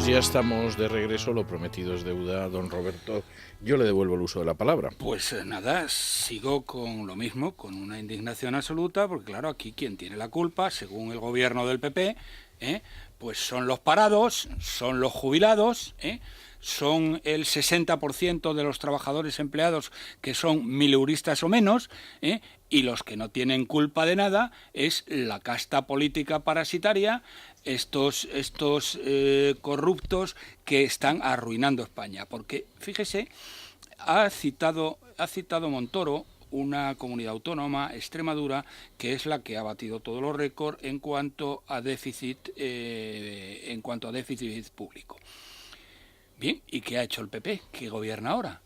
Pues ya estamos de regreso, lo prometido es deuda, don Roberto. Yo le devuelvo el uso de la palabra. Pues nada, sigo con lo mismo, con una indignación absoluta, porque claro, aquí quien tiene la culpa, según el gobierno del PP, pues son los parados, son los jubilados, son el 60% de los trabajadores empleados que son mileuristas o menos, y los que no tienen culpa de nada es la casta política parasitaria, estos corruptos que están arruinando España. Porque, fíjese, ha citado Montoro una comunidad autónoma, Extremadura, que es la que ha batido todos los récords en cuanto a déficit público. Bien, ¿y qué ha hecho el PP, que gobierna ahora?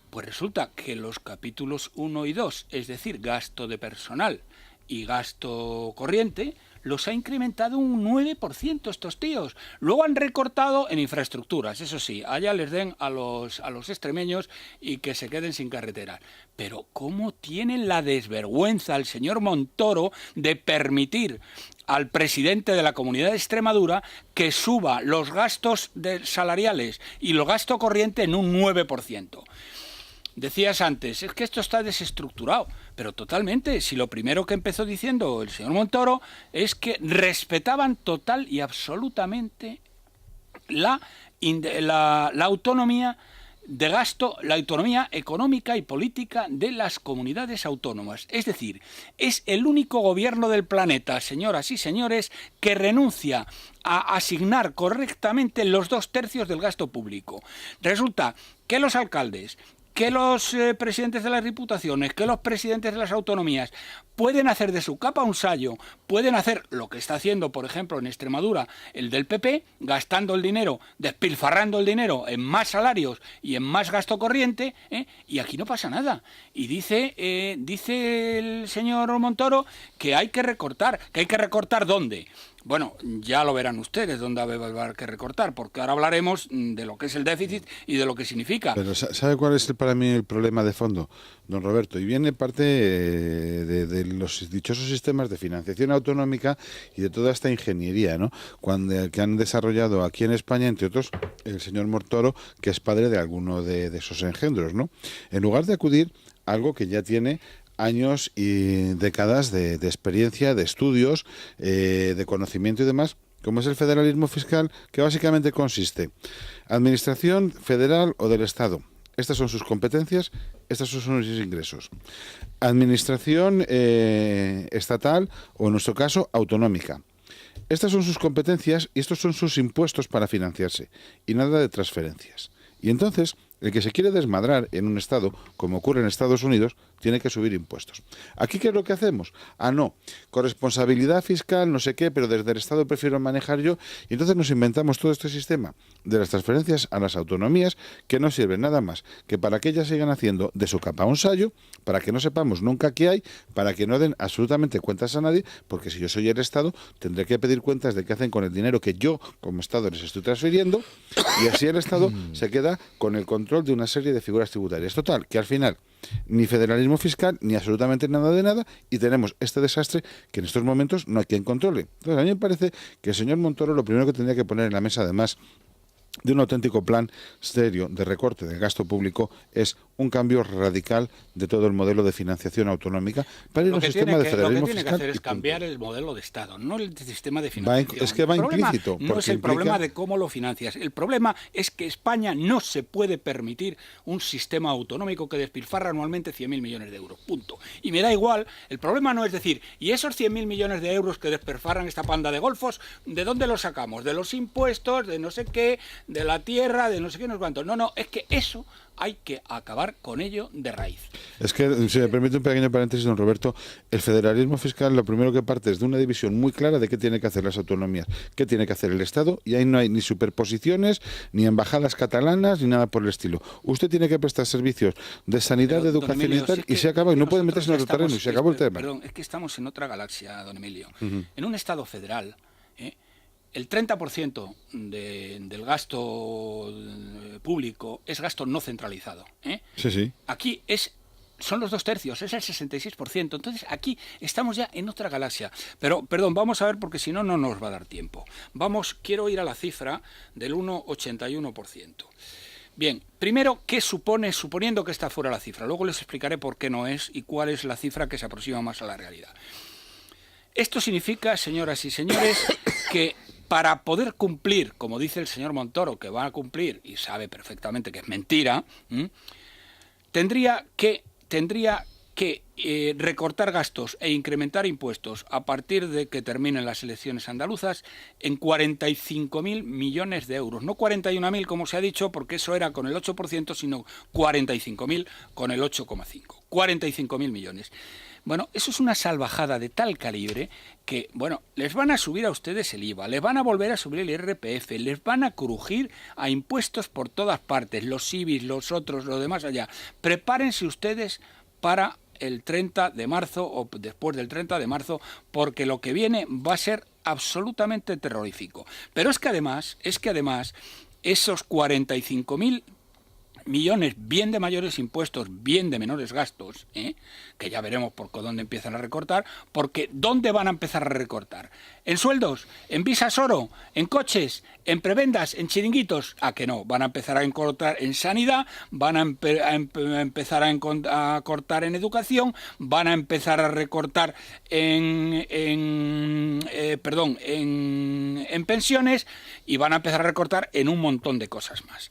Pues resulta que los capítulos 1 y 2, es decir, gasto de personal y gasto corriente, los ha incrementado un 9% estos tíos. Luego han recortado en infraestructuras, eso sí, allá les den a los extremeños y que se queden sin carreteras. Pero ¿cómo tiene la desvergüenza el señor Montoro de permitir al presidente de la Comunidad de Extremadura que suba los gastos salariales y los gastos corrientes en un 9%? Decías antes, es que esto está desestructurado, pero totalmente. Si lo primero que empezó diciendo el señor Montoro es que respetaban total y absolutamente la autonomía de gasto, la autonomía económica y política de las comunidades autónomas. Es decir, es el único gobierno del planeta, señoras y señores, que renuncia a asignar correctamente los 2/3 del gasto público. Resulta que los alcaldes, que los presidentes de las diputaciones, que los presidentes de las autonomías pueden hacer de su capa un sayo, pueden hacer lo que está haciendo, por ejemplo, en Extremadura, el del PP, gastando el dinero, despilfarrando el dinero en más salarios y en más gasto corriente, y aquí no pasa nada. Y dice el señor Montoro que hay que recortar. ¿Que hay que recortar dónde? Bueno, ya lo verán ustedes dónde va a haber que recortar, porque ahora hablaremos de lo que es el déficit y de lo que significa. Pero ¿sabe cuál es para mí el problema de fondo, don Roberto? Y viene parte de los dichosos sistemas de financiación autonómica y de toda esta ingeniería, ¿no? Que han desarrollado aquí en España, entre otros, el señor Montoro, que es padre de alguno de esos engendros, ¿no? En lugar de acudir a algo que ya tiene años y décadas de experiencia, de estudios, de conocimiento y demás, como es el federalismo fiscal, que básicamente consiste: administración federal o del Estado. Estas son sus competencias, estos son sus ingresos. Administración estatal o, en nuestro caso, autonómica. Estas son sus competencias y estos son sus impuestos para financiarse. Y nada de transferencias. Y entonces, el que se quiere desmadrar en un Estado, como ocurre en Estados Unidos, tiene que subir impuestos. ¿Aquí qué es lo que hacemos? No, corresponsabilidad fiscal, no sé qué, pero desde el Estado prefiero manejar yo. Y entonces nos inventamos todo este sistema de las transferencias a las autonomías, que no sirven nada más que para que ellas sigan haciendo de su capa un sayo, para que no sepamos nunca qué hay, para que no den absolutamente cuentas a nadie, porque si yo soy el Estado, tendré que pedir cuentas de qué hacen con el dinero que yo, como Estado, les estoy transfiriendo, y así el Estado se queda con el control de una serie de figuras tributarias. Total, que al final ni federalismo fiscal, ni absolutamente nada de nada, y tenemos este desastre que en estos momentos no hay quien controle. Entonces, a mí me parece que el señor Montoro lo primero que tendría que poner en la mesa, además de un auténtico plan serio de recorte del gasto público, es un cambio radical de todo el modelo de financiación autonómica para ir a un sistema de federalismo fiscal. Lo que tiene que hacer es cambiar el modelo de Estado, no el sistema de financiación. Es que va implícito. No es el problema de cómo lo financias. El problema es que España no se puede permitir un sistema autonómico que despilfarra anualmente 100.000 millones de euros. Punto. Y me da igual. El problema no es decir, ¿y esos 100.000 millones de euros que despilfarran esta panda de golfos, de dónde los sacamos? ¿De los impuestos? ¿De no sé qué? ¿De la tierra? ¿De no sé qué? No sé cuánto. No, es que eso hay que acabar con ello de raíz. Es que, si me permite un pequeño paréntesis, don Roberto, el federalismo fiscal lo primero que parte es de una división muy clara de qué tiene que hacer las autonomías, qué tiene que hacer el Estado, y ahí no hay ni superposiciones, ni embajadas catalanas, ni nada por el estilo. Usted tiene que prestar servicios de sanidad, de educación Emilio, y tal, y se acaba, y no puede meterse en otro terreno, y se acabó el tema. Perdón, es que estamos en otra galaxia, don Emilio. En un Estado federal, el 30% del gasto público es gasto no centralizado. Sí. Aquí es son los 2/3, es el 66%. Entonces aquí estamos ya en otra galaxia. Pero, perdón, vamos a ver porque si no, no nos va a dar tiempo. Quiero ir a la cifra del 1,81%. Bien, primero, ¿qué supone, suponiendo que está fuera la cifra? Luego les explicaré por qué no es y cuál es la cifra que se aproxima más a la realidad. Esto significa, señoras y señores, que para poder cumplir, como dice el señor Montoro, que va a cumplir, y sabe perfectamente que es mentira, tendría que recortar gastos e incrementar impuestos a partir de que terminen las elecciones andaluzas en 45.000 millones de euros. No 41.000 como se ha dicho, porque eso era con el 8%, sino 45.000 con el 8,5%. 45.000 millones. Bueno, eso es una salvajada de tal calibre que, bueno, les van a subir a ustedes el IVA, les van a volver a subir el IRPF, les van a crujir a impuestos por todas partes, los IBIs, los otros, lo demás allá. Prepárense ustedes para el 30 de marzo o después del 30 de marzo, porque lo que viene va a ser absolutamente terrorífico. Pero es que además esos 45.000 millones, bien de mayores impuestos, bien de menores gastos, que ya veremos por dónde empiezan a recortar, porque ¿dónde van a empezar a recortar? ¿En sueldos? ¿En visas oro? ¿En coches? ¿En prebendas? ¿En chiringuitos? ¿A que no? Van a empezar a cortar en sanidad, van a empezar a cortar en educación, van a empezar a recortar en pensiones y van a empezar a recortar en un montón de cosas más.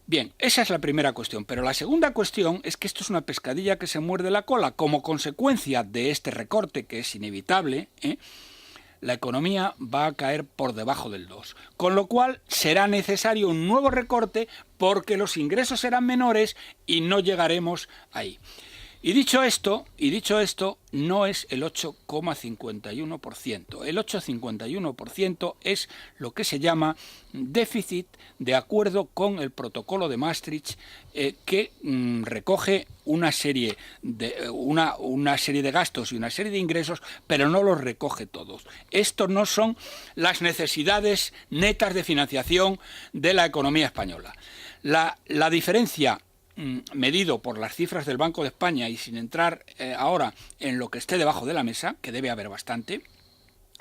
Bien, esa es la primera cuestión, pero la segunda cuestión es que esto es una pescadilla que se muerde la cola. Como consecuencia de este recorte, que es inevitable, la economía va a caer por debajo del 2%, con lo cual será necesario un nuevo recorte porque los ingresos serán menores y no llegaremos ahí. Y dicho esto, no es el 8,51%. El 8,51% es lo que se llama déficit de acuerdo con el protocolo de Maastricht, que recoge una serie de gastos y una serie de ingresos, pero no los recoge todos. Estos no son las necesidades netas de financiación de la economía española. La diferencia medido por las cifras del Banco de España y sin entrar ahora en lo que esté debajo de la mesa, que debe haber bastante,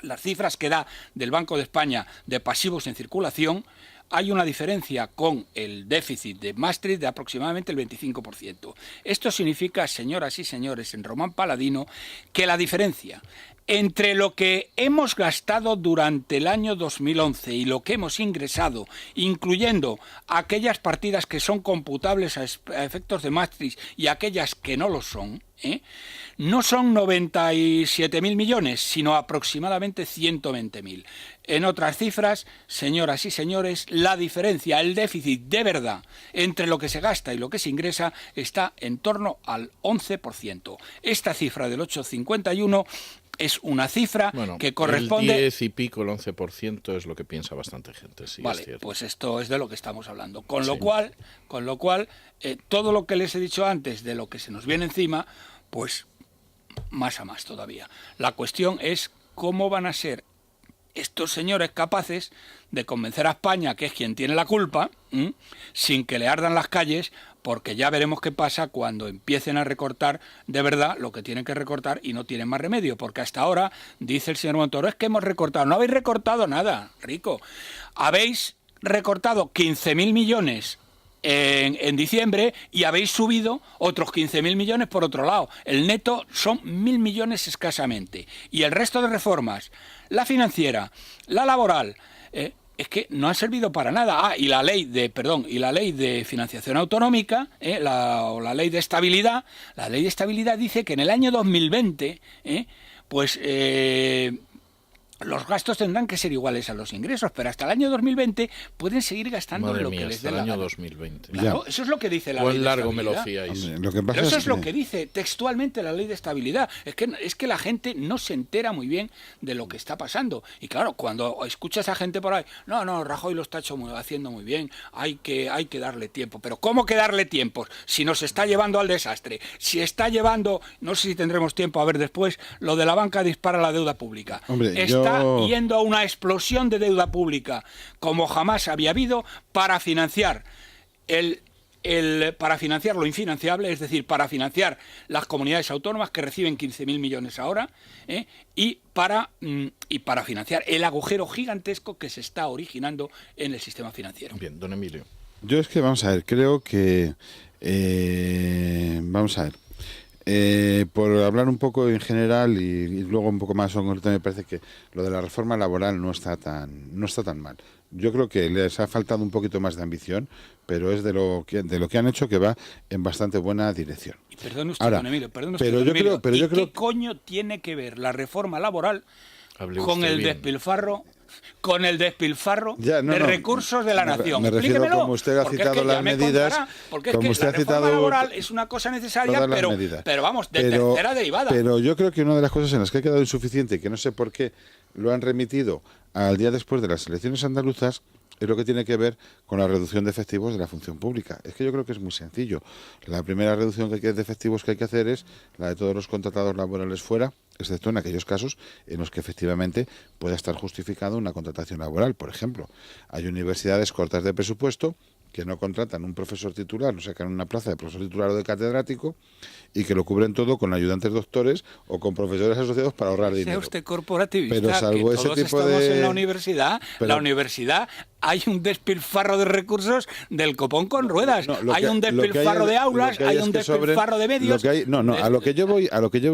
las cifras que da del Banco de España de pasivos en circulación, hay una diferencia con el déficit de Maastricht de aproximadamente el 25%. Esto significa, señoras y señores, en Román Paladino, que la diferencia entre lo que hemos gastado durante el año 2011 y lo que hemos ingresado, incluyendo aquellas partidas que son computables a efectos de Maastricht y aquellas que no lo son, no son 97.000 millones, sino aproximadamente 120.000. En otras cifras, señoras y señores, la diferencia, el déficit de verdad entre lo que se gasta y lo que se ingresa está en torno al 11%. Esta cifra del 8,51 es una cifra que corresponde... El 10 y pico, el 11% es lo que piensa bastante gente, sí, vale, es cierto. Pues esto es de lo que estamos hablando. Con lo cual, todo lo que les he dicho antes de lo que se nos viene encima, pues más a más todavía. La cuestión es cómo van a ser estos señores capaces de convencer a España, que es quien tiene la culpa, sin que le ardan las calles, porque ya veremos qué pasa cuando empiecen a recortar de verdad lo que tienen que recortar y no tienen más remedio, porque hasta ahora, dice el señor Montoro, es que hemos recortado. No habéis recortado nada, Rico. Habéis recortado 15.000 millones en diciembre y habéis subido otros 15.000 millones por otro lado. El neto son 1.000 millones escasamente. Y el resto de reformas, la financiera, la laboral, es que no ha servido para nada. Y la ley de financiación autonómica, la ley de estabilidad, dice que en el año 2020, los gastos tendrán que ser iguales a los ingresos, pero hasta el año 2020 pueden seguir gastando lo que les dé la gana. Hasta el año 2020. Claro, eso es lo que dice la ley de largo estabilidad. me lo fiáis. Pero eso es lo que dice textualmente la ley de estabilidad. Es que la gente no se entera muy bien de lo que está pasando. Y claro, cuando escuchas a gente por ahí, no, Rajoy lo está haciendo muy bien, hay que darle tiempo. Pero ¿cómo que darle tiempo? Si nos está llevando al desastre, si está llevando, no sé si tendremos tiempo a ver después, lo de la banca dispara la deuda pública. Está yendo a una explosión de deuda pública como jamás había habido para financiar para financiar lo infinanciable, es decir, para financiar las comunidades autónomas que reciben 15.000 millones ahora, y para financiar el agujero gigantesco que se está originando en el sistema financiero. Bien, don Emilio. Yo es que, vamos a ver, creo que... por hablar un poco en general y luego un poco más en concreto, me parece que lo de la reforma laboral no está tan mal. Yo creo que les ha faltado un poquito más de ambición, pero es de lo que han hecho, que va en bastante buena dirección. Y perdone usted, Ahora, don Emilio, ¿qué coño tiene que ver la reforma laboral con el despilfarro? Con el despilfarro de recursos de la nación. Me refiero, Explíquemelo, como usted ha porque citado es que ya las me medidas, contará, porque como es que usted la ha reforma citado laboral es una cosa necesaria, todas las pero medidas. vamos, de tercera derivada. Pero yo creo que una de las cosas en las que ha quedado insuficiente, y que no sé por qué lo han remitido al día después de las elecciones andaluzas, es lo que tiene que ver con la reducción de efectivos de la función pública. Es que yo creo que es muy sencillo. La primera reducción de efectivos que hay que hacer es la de todos los contratados laborales fuera, excepto en aquellos casos en los que efectivamente pueda estar justificada una contratación laboral. Por ejemplo, hay universidades cortas de presupuesto que no contratan un profesor titular, no sacan una plaza de profesor titular o de catedrático, y que lo cubren todo con ayudantes doctores o con profesores asociados para ahorrar dinero. Sea usted corporativista, pero salvo que ese todos tipo estamos de... en la universidad. Pero... La universidad, hay un despilfarro de recursos del copón con ruedas. Hay un despilfarro de aulas, hay un despilfarro de medios. A lo que yo voy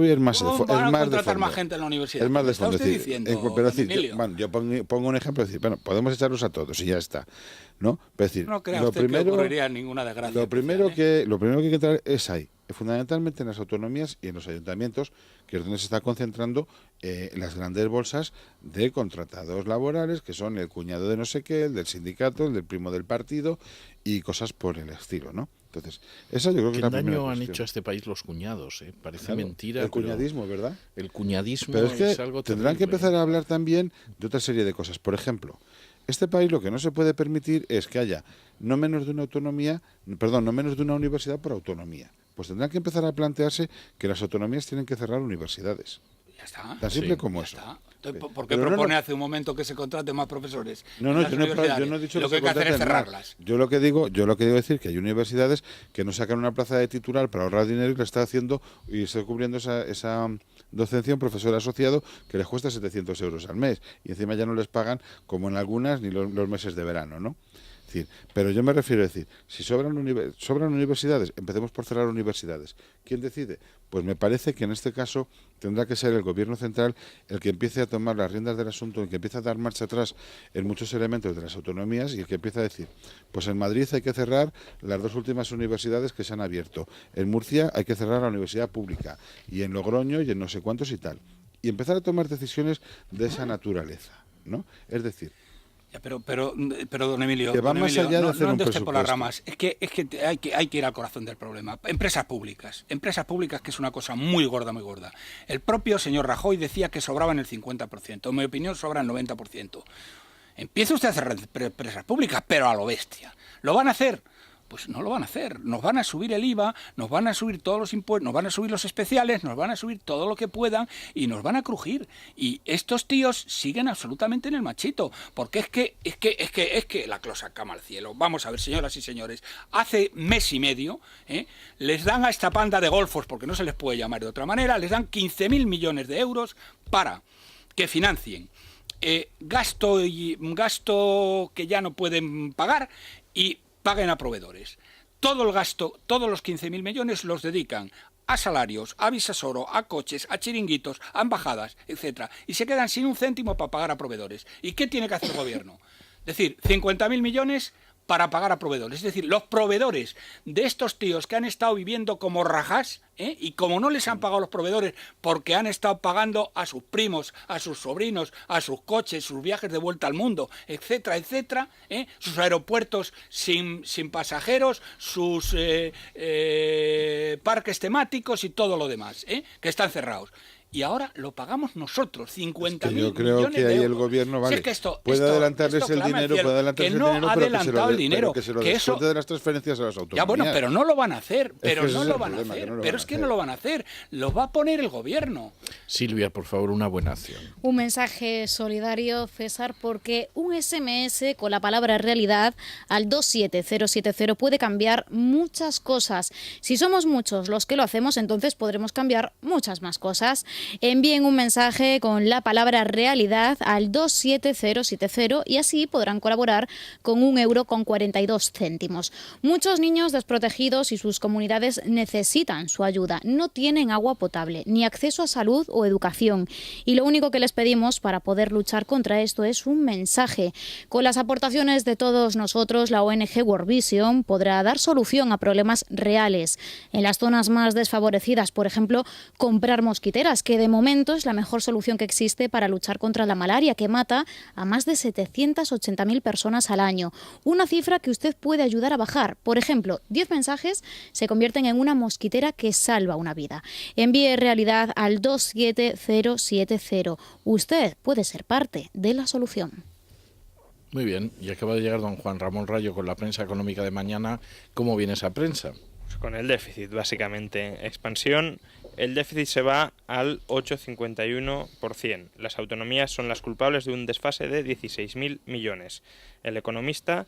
es más de fondo. ¿Cómo van a contratar más gente en la universidad? Es más de fondo. ¿Está usted diciendo, pero yo pongo un ejemplo, podemos echarlos a todos y ya está, ¿no? Es decir, no crea usted que ocurriría ninguna desgracia. Lo primero que hay que entrar es ahí, fundamentalmente en las autonomías y en los ayuntamientos, que es donde se está concentrando las grandes bolsas de contratados laborales, que son el cuñado de no sé qué, el del sindicato, el del primo del partido y cosas por el estilo, ¿no? Entonces, esa yo creo que es la primera daño han cuestión. hecho a este país los cuñados, ¿eh? Parece Claro, mentira. el cuñadismo, ¿verdad? El cuñadismo pero es que algo tendrán que terrible. empezar a hablar también de otra serie de cosas. Por ejemplo, este país lo que no se puede permitir es que haya no menos de una universidad por autonomía. Pues tendrán que empezar a plantearse que las autonomías tienen que cerrar universidades. Ya está. Tan simple como eso. Está. Entonces, ¿por qué propone hace un momento que se contraten más profesores? Yo no he dicho lo que hay que hacer es cerrarlas. Yo lo que digo es decir que hay universidades que no sacan una plaza de titular para ahorrar dinero y le está haciendo y está cubriendo esa docencia un profesor asociado que les cuesta 700 euros al mes y encima ya no les pagan como en algunas ni los meses de verano, ¿no? Pero yo me refiero a decir, si sobran universidades, empecemos por cerrar universidades. ¿Quién decide? Pues me parece que en este caso tendrá que ser el gobierno central el que empiece a tomar las riendas del asunto, el que empiece a dar marcha atrás en muchos elementos de las autonomías y el que empiece a decir, pues en Madrid hay que cerrar las 2 últimas universidades que se han abierto, en Murcia hay que cerrar la universidad pública y en Logroño y en no sé cuántos y tal. Y empezar a tomar decisiones de esa naturaleza, ¿no? Es decir... Pero don Emilio, que va más allá de hacer un presupuesto. Por las ramas. Es que hay que ir al corazón del problema. Empresas públicas, que es una cosa muy gorda, muy gorda. El propio señor Rajoy decía que sobraban el 50%. En mi opinión, sobran el 90%. Empieza usted a cerrar empresas públicas, pero a lo bestia. ¿Lo van a hacer? Pues no lo van a hacer. Nos van a subir el IVA, nos van a subir todos los impuestos, nos van a subir los especiales, nos van a subir todo lo que puedan y nos van a crujir. Y estos tíos siguen absolutamente en el machito, porque es que la closa cama al cielo. Vamos a ver, señoras y señores, hace mes y medio les dan a esta panda de golfos, porque no se les puede llamar de otra manera, les dan 15.000 millones de euros para que financien gasto que ya no pueden pagar y paguen a proveedores. Todo el gasto, todos los 15.000 millones los dedican a salarios, a Visasoro, a coches, a chiringuitos, a embajadas, etcétera, y se quedan sin un céntimo para pagar a proveedores. ¿Y qué tiene que hacer el gobierno? Es decir, 50.000 millones para pagar a proveedores. Es decir, los proveedores de estos tíos que han estado viviendo como rajás, y como no les han pagado los proveedores porque han estado pagando a sus primos, a sus sobrinos, a sus coches, sus viajes de vuelta al mundo, etcétera, etcétera, sus aeropuertos sin pasajeros, sus parques temáticos y todo lo demás, que están cerrados. Y ahora lo pagamos nosotros, 50.000 millones de euros. Yo creo que ahí el gobierno puede adelantarles el dinero, que se lo descuente de las transferencias a las autonomías. Ya bueno, pero no lo van a hacer, pero es que no lo van a hacer, lo va a poner el gobierno. Silvia, por favor, una buena acción. Un mensaje solidario, César, porque un SMS con la palabra realidad al 27070 puede cambiar muchas cosas. Si somos muchos los que lo hacemos, entonces podremos cambiar muchas más cosas. Envíen un mensaje con la palabra realidad al 27070 y así podrán colaborar con €1,42. Muchos niños desprotegidos y sus comunidades necesitan su ayuda. No tienen agua potable, ni acceso a salud o educación. Y lo único que les pedimos para poder luchar contra esto es un mensaje. Con las aportaciones de todos nosotros, la ONG World Vision podrá dar solución a problemas reales. En las zonas más desfavorecidas, por ejemplo, comprar mosquiteras, que de momento es la mejor solución que existe para luchar contra la malaria, que mata a más de 780.000 personas al año. Una cifra que usted puede ayudar a bajar. Por ejemplo, 10 mensajes se convierten en una mosquitera que salva una vida. Envíe realidad al 27070. Usted puede ser parte de la solución. Muy bien, y acaba de llegar don Juan Ramón Rayo con la prensa económica de mañana. ¿Cómo viene esa prensa? Con el déficit, básicamente. Expansión, el déficit se va al 8,51%. Las autonomías son las culpables de un desfase de 16.000 millones. El Economista,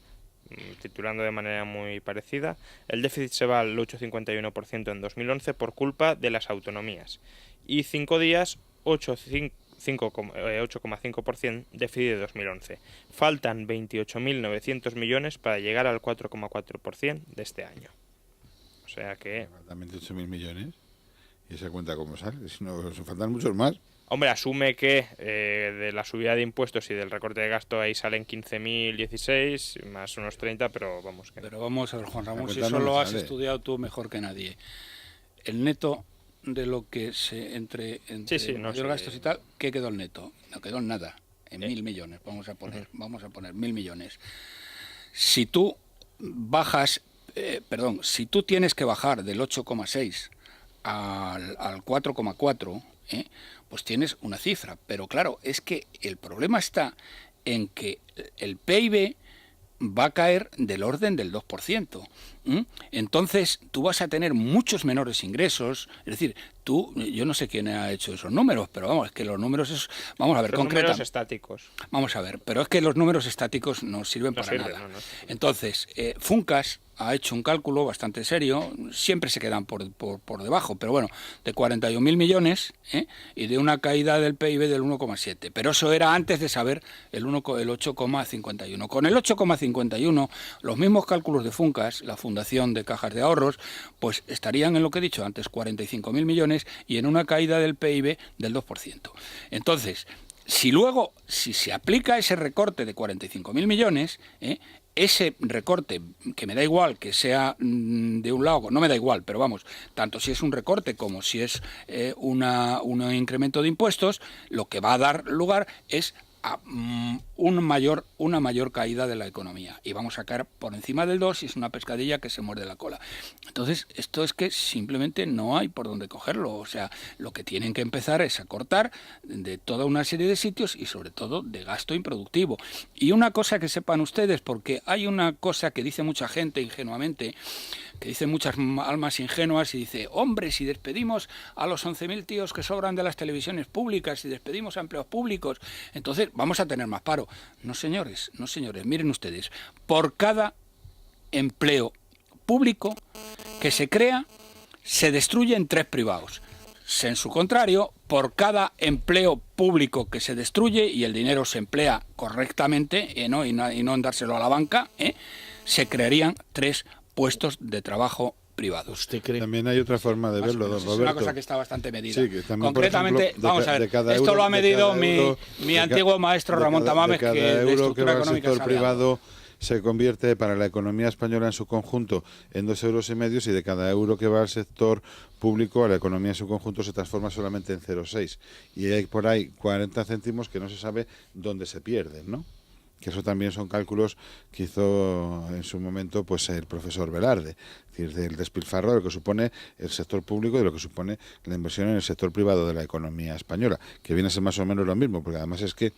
titulando de manera muy parecida, el déficit se va al 8,51% en 2011 por culpa de las autonomías. Y 5 días, 8,5% déficit de 2011. Faltan 28.900 millones para llegar al 4,4% de este año. O sea que... Faltan 28.000 millones. ¿Y esa cuenta cómo sale? Si no, faltan muchos más. Hombre, asume que de la subida de impuestos y del recorte de gasto ahí salen 15.016, más unos 30, pero vamos que... Pero vamos a ver, Juan Ramón, si no eso lo has sale. estudiado tú mejor que nadie. El neto de lo que se entre mayor gastos y tal, ¿qué quedó el neto? No quedó en nada, en 1.000 millones, vamos a poner 1.000 millones. Si tú bajas, si tú tienes que bajar del 8,6 al 4,4, pues tienes una cifra. Pero claro, es que el problema está en que el PIB va a caer del orden del 2%. Entonces, tú vas a tener muchos menores ingresos. Es decir, yo no sé quién ha hecho esos números, pero vamos, es que los números, vamos a ver, concretos. Números estáticos. Vamos a ver, pero es que los números estáticos no sirven para nada. No. Entonces, Funcas ha hecho un cálculo bastante serio, siempre se quedan por debajo, pero bueno, de 41.000 millones y de una caída del PIB del 1,7. Pero eso era antes de saber el 8,51. Con el 8,51, los mismos cálculos de Funcas, la Fundación de Cajas de Ahorros, pues estarían en lo que he dicho antes, 45.000 millones y en una caída del PIB del 2%. Entonces, si se aplica ese recorte de 45.000 millones, ese recorte, que me da igual que sea de un lado, no me da igual, pero vamos, tanto si es un recorte como si es un incremento de impuestos, lo que va a dar lugar es a una mayor caída de la economía. Y vamos a caer por encima del 2 y es una pescadilla que se muerde la cola. Entonces, esto es que simplemente no hay por dónde cogerlo. O sea, lo que tienen que empezar es a cortar de toda una serie de sitios y sobre todo de gasto improductivo. Y una cosa que sepan ustedes, porque hay una cosa que dice mucha gente ingenuamente, que dicen muchas almas ingenuas y dice, hombre, si despedimos a los 11.000 tíos que sobran de las televisiones públicas, si despedimos a empleados públicos, entonces vamos a tener más paro. No, señores, miren ustedes, por cada empleo público que se crea, se destruyen 3 privados. En su contrario, por cada empleo público que se destruye y el dinero se emplea correctamente y no en dárselo a la banca, se crearían 3 puestos de trabajo privados. ¿Usted cree? También hay otra forma de verlo, don Es Roberto. una cosa que está bastante medida. Sí, que también, concretamente, por ejemplo, vamos a ver, esto lo ha medido mi antiguo maestro Ramón Tamames, que de euro que estructura va al económica sector sabe algo. privado se convierte para la economía española en su conjunto en 2,5 euros, y de cada euro que va al sector público a la economía en su conjunto se transforma solamente en 0,6. Y hay por ahí 40 céntimos que no se sabe dónde se pierden, ¿no? que eso también son cálculos que hizo en su momento pues el profesor Velarde, es decir, del despilfarro de lo que supone el sector público y de lo que supone la inversión en el sector privado de la economía española, que viene a ser más o menos lo mismo, porque además es que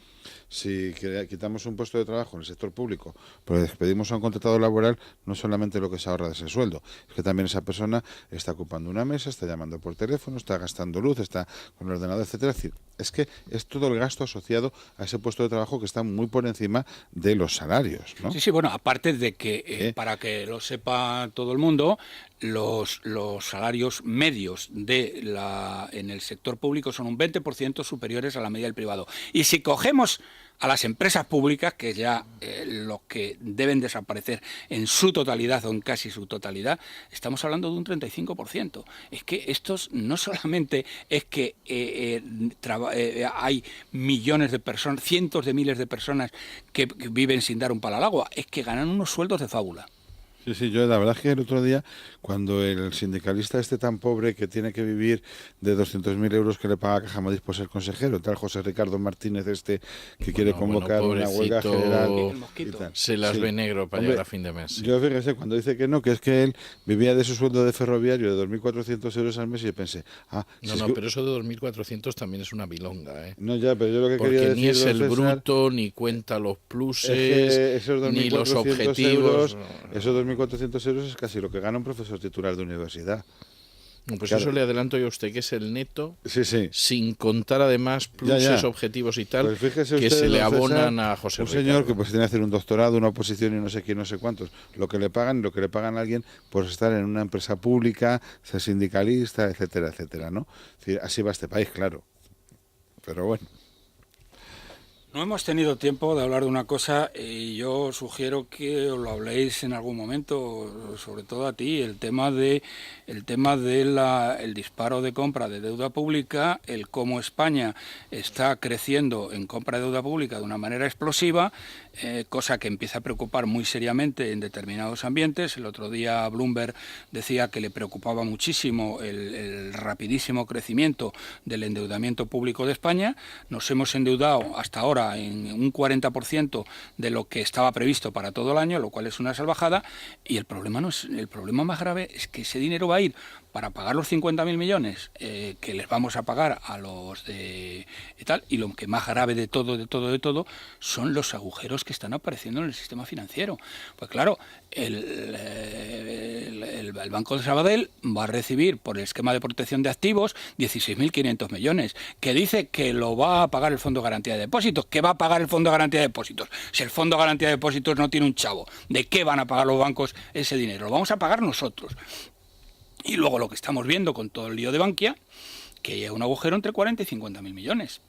si quitamos un puesto de trabajo en el sector público, pero despedimos a un contratado laboral, no solamente lo que se ahorra de ese sueldo, es que también esa persona está ocupando una mesa, está llamando por teléfono, está gastando luz, está con el ordenador, etcétera. Es decir, es que es todo el gasto asociado a ese puesto de trabajo que está muy por encima de los salarios, ¿no? Sí, bueno, aparte de que, para que lo sepa todo el mundo, los salarios medios en el sector público son un 20% superiores a la media del privado. Y si cogemos a las empresas públicas, que ya los que deben desaparecer en su totalidad o en casi su totalidad, estamos hablando de un 35%. Es que estos no solamente es que hay millones de personas, cientos de miles de personas que viven sin dar un palo al agua, es que ganan unos sueldos de fábula. Sí, yo la verdad es que el otro día, cuando el sindicalista tan pobre que tiene que vivir de 200.000 euros que le paga Caja Madrid por ser consejero, tal José Ricardo Martínez que quiere convocar una huelga general y tal. Se las ve negro para llegar a fin de mes. Yo fíjese, cuando dice que no, que es que él vivía de su sueldo de ferroviario de 2.400 euros al mes, y yo pensé, pero eso de 2.400 también es una bilonga, ¿eh? No, ya, pero yo lo que porque quería decir, ni es el César, bruto, ni cuenta los pluses, esos ni los 2.400 objetivos. Esos 2.400 euros es casi lo que gana un profesor titular de universidad. Pues claro. Eso le adelanto yo a usted, que es el neto, sí. sin contar además pluses, objetivos y tal, pues fíjese que usted, se le don abonan César, a José un Ricardo. señor que pues tiene que hacer un doctorado, una oposición y no sé quién, no sé cuántos. Lo que le pagan a alguien por estar en una empresa pública, ser sindicalista, etcétera, etcétera, ¿no? Es decir, así va este país, claro. Pero bueno. No hemos tenido tiempo de hablar de una cosa y yo sugiero que os lo habléis en algún momento, sobre todo a ti, el tema de el disparo de compra de deuda pública, el cómo España está creciendo en compra de deuda pública de una manera explosiva, cosa que empieza a preocupar muy seriamente en determinados ambientes. El otro día Bloomberg decía que le preocupaba muchísimo el rapidísimo crecimiento del endeudamiento público de España. Nos hemos endeudado hasta ahora en un 40% de lo que estaba previsto para todo el año, lo cual es una salvajada, y el problema más grave es que ese dinero va a ir para pagar los 50.000 millones que les vamos a pagar a los de tal, y lo que más grave de todo son los agujeros que están apareciendo en el sistema financiero. Pues claro, el Banco de Sabadell va a recibir por el esquema de protección de activos 16.500 millones, que dice que lo va a pagar el Fondo de Garantía de Depósitos. ¿Qué va a pagar el Fondo de Garantía de Depósitos? Si el Fondo de Garantía de Depósitos no tiene un chavo, ¿de qué van a pagar los bancos ese dinero? Lo vamos a pagar nosotros. Y luego lo que estamos viendo con todo el lío de Bankia, que hay un agujero entre 40 y 50.000 millones.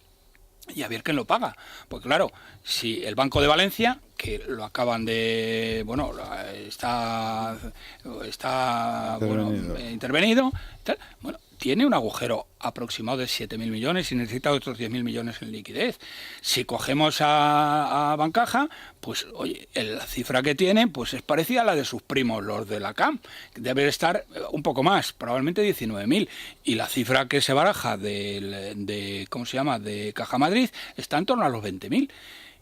Y a ver quién lo paga. Pues claro, si el Banco de Valencia, que lo acaban de... Bueno, está intervenido, tal, bueno, tiene un agujero aproximado de 7.000 millones y necesita otros 10.000 millones en liquidez. Si cogemos a Bancaja, pues oye, la cifra que tiene pues es parecida a la de sus primos, los de la CAM. Debe estar un poco más, probablemente 19.000. Y la cifra que se baraja de Caja Madrid está en torno a los 20.000.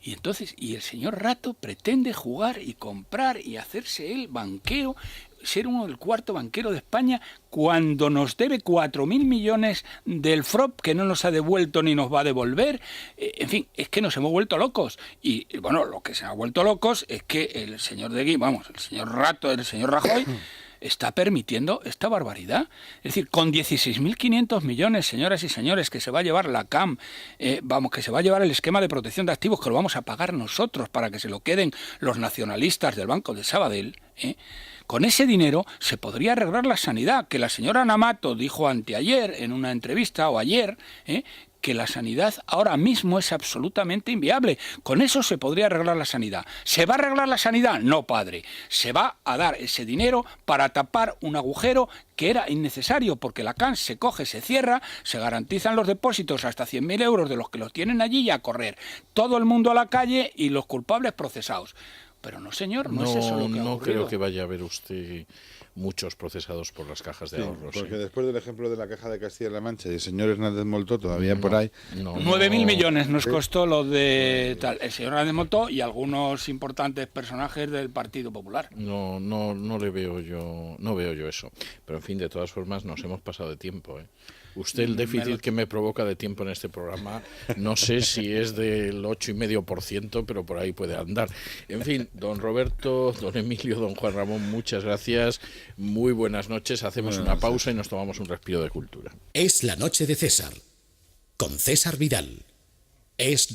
Y entonces, el señor Rato pretende jugar y comprar y hacerse el banquero, ser uno del cuarto banquero de España, cuando nos debe 4.000 millones del FROP que no nos ha devuelto ni nos va a devolver. En fin, es que nos hemos vuelto locos. Y bueno, lo que se ha vuelto locos es que el señor el señor Rato, el señor Rajoy, está permitiendo esta barbaridad. Es decir, con 16.500 millones, señoras y señores, que se va a llevar la CAM, que se va a llevar el esquema de protección de activos, que lo vamos a pagar nosotros para que se lo queden los nacionalistas del Banco de Sabadell, con ese dinero se podría arreglar la sanidad, que la señora Ana Mato dijo anteayer en una entrevista, o ayer, que la sanidad ahora mismo es absolutamente inviable. Con eso se podría arreglar la sanidad. ¿Se va a arreglar la sanidad? No, padre. Se va a dar ese dinero para tapar un agujero que era innecesario, porque la CAN se coge, se cierra, se garantizan los depósitos hasta 100.000 euros de los que los tienen allí y a correr. Todo el mundo a la calle y los culpables procesados. Pero no, señor, no es eso lo que ha ocurrido. No creo que vaya a ver usted muchos procesados por las cajas de Sí, ahorros. porque después del ejemplo de la Caja de Castilla-La Mancha y el señor Hernández Moltó todavía por ahí. 9.000 millones nos costó lo de tal, el señor Hernández Moltó y algunos importantes personajes del Partido Popular. No le veo yo, no veo yo eso. Pero en fin, de todas formas nos hemos pasado de tiempo. Usted, el déficit que me provoca de tiempo en este programa, no sé si es del 8,5%, pero por ahí puede andar. En fin, don Roberto, don Emilio, don Juan Ramón, muchas gracias. Muy buenas noches. Hacemos una pausa y nos tomamos un respiro de cultura. Es la noche de César, con César Vidal. Es